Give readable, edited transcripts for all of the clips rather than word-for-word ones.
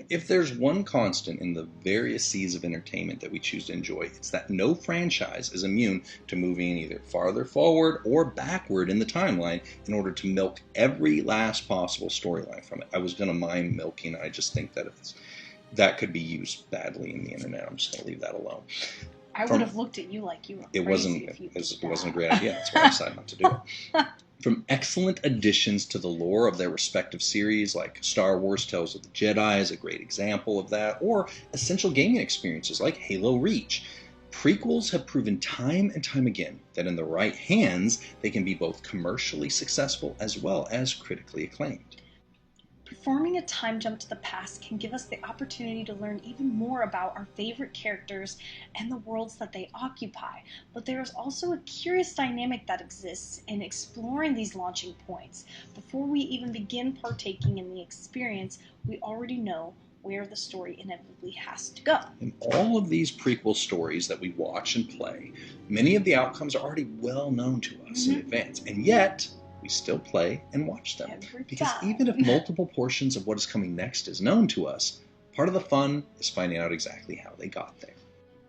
If there's one constant in the various seas of entertainment that we choose to enjoy, it's that no franchise is immune to moving either farther forward or backward in the timeline in order to milk every last possible storyline from it. I was going to mind milking. I just think that that could be used badly in the internet. I'm just going to leave that alone. I would have looked at you like you were crazy if you did that. It wasn't a great idea. That's why I decided not to do it. From excellent additions to the lore of their respective series, like Star Wars Tales of the Jedi is a great example of that, or essential gaming experiences like Halo Reach, prequels have proven time and time again that in the right hands, they can be both commercially successful as well as critically acclaimed. Performing a time jump to the past can give us the opportunity to learn even more about our favorite characters and the worlds that they occupy, but there is also a curious dynamic that exists in exploring these launching points. Before we even begin partaking in the experience, we already know where the story inevitably has to go. In all of these prequel stories that we watch and play, many of the outcomes are already well known to us in advance, and yet we still play and watch them. Because even if multiple portions of what is coming next is known to us, part of the fun is finding out exactly how they got there.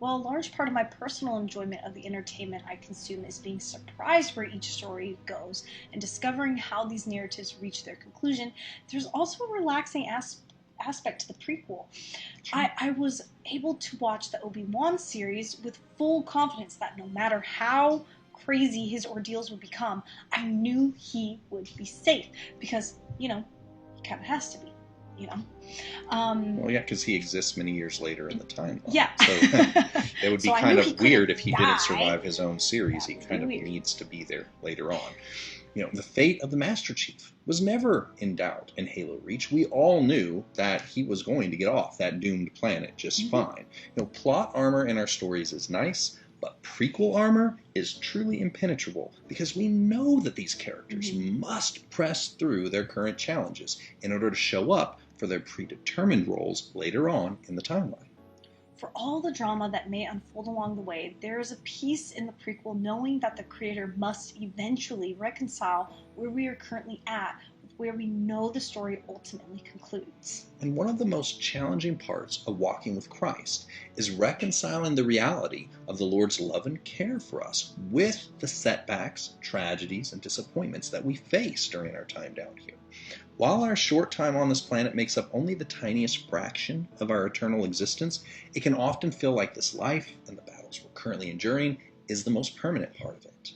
Well, a large part of my personal enjoyment of the entertainment I consume is being surprised where each story goes and discovering how these narratives reach their conclusion. There's also a relaxing aspect to the prequel. I was able to watch the Obi-Wan series with full confidence that no matter how crazy his ordeals would become, I knew he would be safe because, he kind of has to be, Well, yeah, because he exists many years later in the timeline. Yeah. So it would be kind of weird if he didn't survive his own series. He kind of needs to be there later on. The fate of the Master Chief was never in doubt in Halo Reach. We all knew that he was going to get off that doomed planet just fine. Plot armor in our stories is nice, but prequel armor is truly impenetrable because we know that these characters must press through their current challenges in order to show up for their predetermined roles later on in the timeline. For all the drama that may unfold along the way, there is a peace in the prequel knowing that the creator must eventually reconcile where we are currently at with where we know the story ultimately concludes. And one of the most challenging parts of walking with Christ is reconciling the reality of the Lord's love and care for us with the setbacks, tragedies, and disappointments that we face during our time down here. While our short time on this planet makes up only the tiniest fraction of our eternal existence, it can often feel like this life and the battles we're currently enduring is the most permanent part of it.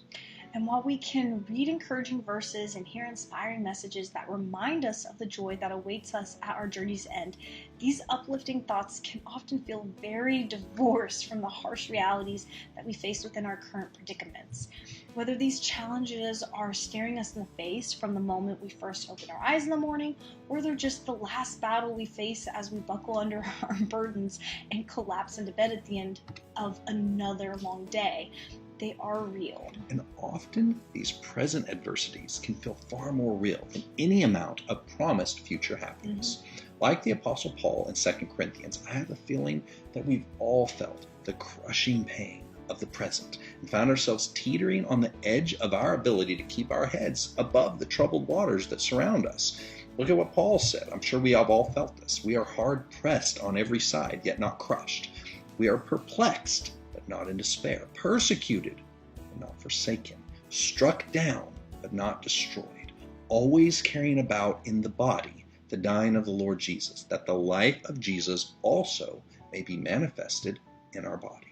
And while we can read encouraging verses and hear inspiring messages that remind us of the joy that awaits us at our journey's end, these uplifting thoughts can often feel very divorced from the harsh realities that we face within our current predicaments. Whether these challenges are staring us in the face from the moment we first open our eyes in the morning, or they're just the last battle we face as we buckle under our burdens and collapse into bed at the end of another long day, they are real. And often these present adversities can feel far more real than any amount of promised future happiness. Like the Apostle Paul in 2 Corinthians, I have a feeling that we've all felt the crushing pain of the present and found ourselves teetering on the edge of our ability to keep our heads above the troubled waters that surround us. Look at what Paul said. I'm sure we have all felt this. We are hard pressed on every side, yet not crushed. We are perplexed, but not in despair. Persecuted, but not forsaken. Struck down, but not destroyed. Always carrying about in the body the dying of the Lord Jesus, that the life of Jesus also may be manifested in our body.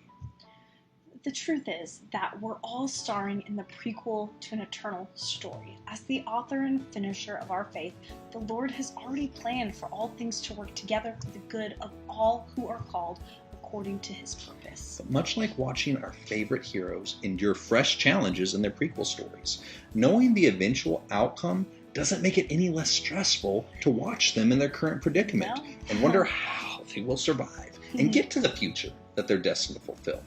The truth is that we're all starring in the prequel to an eternal story. As the author and finisher of our faith, the Lord has already planned for all things to work together for the good of all who are called according to his purpose. But much like watching our favorite heroes endure fresh challenges in their prequel stories, knowing the eventual outcome doesn't make it any less stressful to watch them in their current predicament and wonder how they will survive and get to the future that they're destined to fulfill.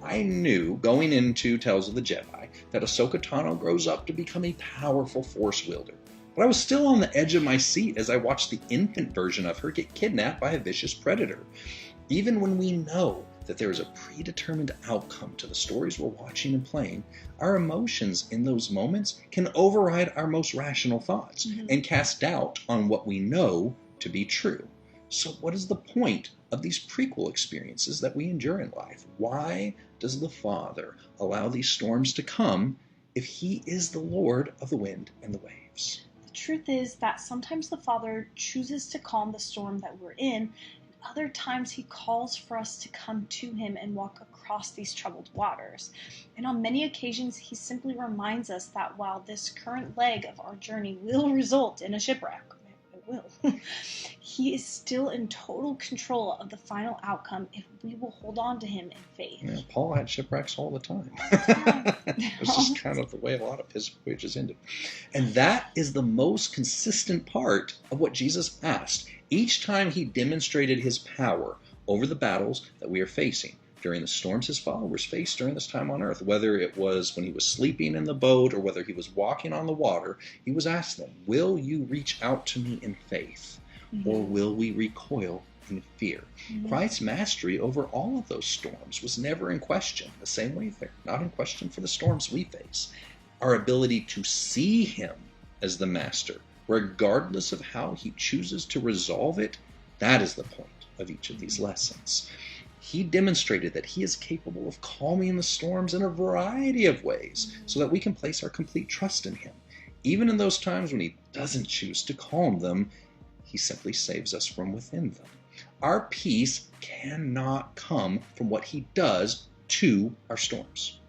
I knew going into Tales of the Jedi that Ahsoka Tano grows up to become a powerful Force wielder. But I was still on the edge of my seat as I watched the infant version of her get kidnapped by a vicious predator. Even when we know that there is a predetermined outcome to the stories we're watching and playing, our emotions in those moments can override our most rational thoughts and cast doubt on what we know to be true. So what is the point of these prequel experiences that we endure in life? Why does the Father allow these storms to come if he is the Lord of the wind and the waves? The truth is that sometimes the Father chooses to calm the storm that we're in, and other times he calls for us to come to him and walk across these troubled waters. And on many occasions, he simply reminds us that while this current leg of our journey will result in a shipwreck, it will, he is still in total control of the final outcome if we will hold on to him in faith. Yeah, Paul had shipwrecks all the time. It was just kind of the way a lot of his voyages ended. And that is the most consistent part of what Jesus asked each time he demonstrated his power over the battles that we are facing during the storms his followers faced during this time on earth. Whether it was when he was sleeping in the boat or whether he was walking on the water, he was asking them, will you reach out to me in faith, or will we recoil in fear? Christ's mastery over all of those storms was never in question, the same way they're not in question for the storms we face. Our ability to see him as the master, regardless of how he chooses to resolve it, that is the point of each of these lessons. He demonstrated that he is capable of calming the storms in a variety of ways so that we can place our complete trust in him. Even in those times when he doesn't choose to calm them, he simply saves us from within them. Our peace cannot come from what he does to our storms.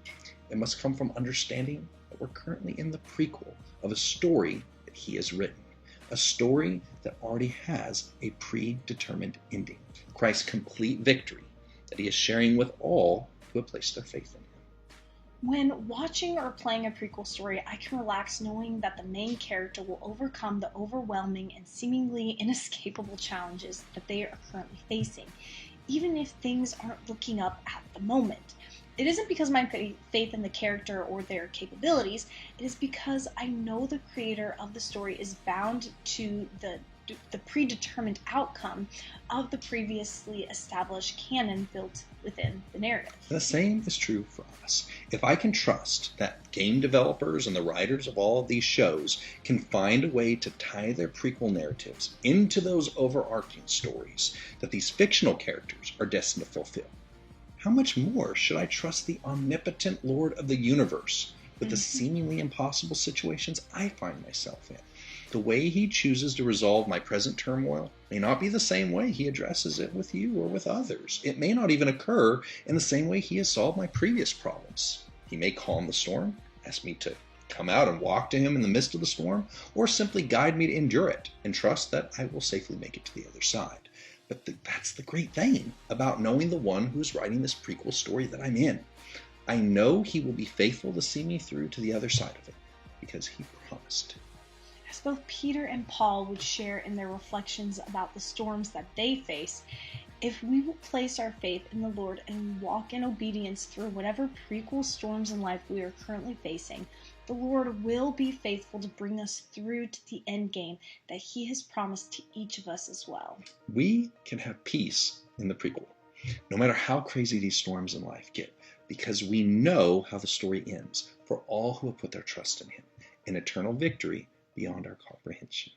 It must come from understanding that we're currently in the prequel of a story that he has written, a story that already has a predetermined ending, Christ's complete victory that he is sharing with all who have placed their faith in him. When watching or playing a prequel story, I can relax knowing that the main character will overcome the overwhelming and seemingly inescapable challenges that they are currently facing, even if things aren't looking up at the moment. It isn't because my faith in the character or their capabilities, it is because I know the creator of the story is bound to the predetermined outcome of the previously established canon built within the narrative. The same is true for us. If I can trust that game developers and the writers of all of these shows can find a way to tie their prequel narratives into those overarching stories that these fictional characters are destined to fulfill, how much more should I trust the omnipotent Lord of the universe with the seemingly impossible situations I find myself in? The way he chooses to resolve my present turmoil may not be the same way he addresses it with you or with others. It may not even occur in the same way he has solved my previous problems. He may calm the storm, ask me to come out and walk to him in the midst of the storm, or simply guide me to endure it and trust that I will safely make it to the other side. But that's the great thing about knowing the one who's writing this prequel story that I'm in. I know he will be faithful to see me through to the other side of it because he promised. As both Peter and Paul would share in their reflections about the storms that they face, if we will place our faith in the Lord and walk in obedience through whatever prequel storms in life we are currently facing, the Lord will be faithful to bring us through to the end game that he has promised to each of us as well. We can have peace in the prequel, no matter how crazy these storms in life get, because we know how the story ends for all who have put their trust in him, in eternal victory beyond our comprehension.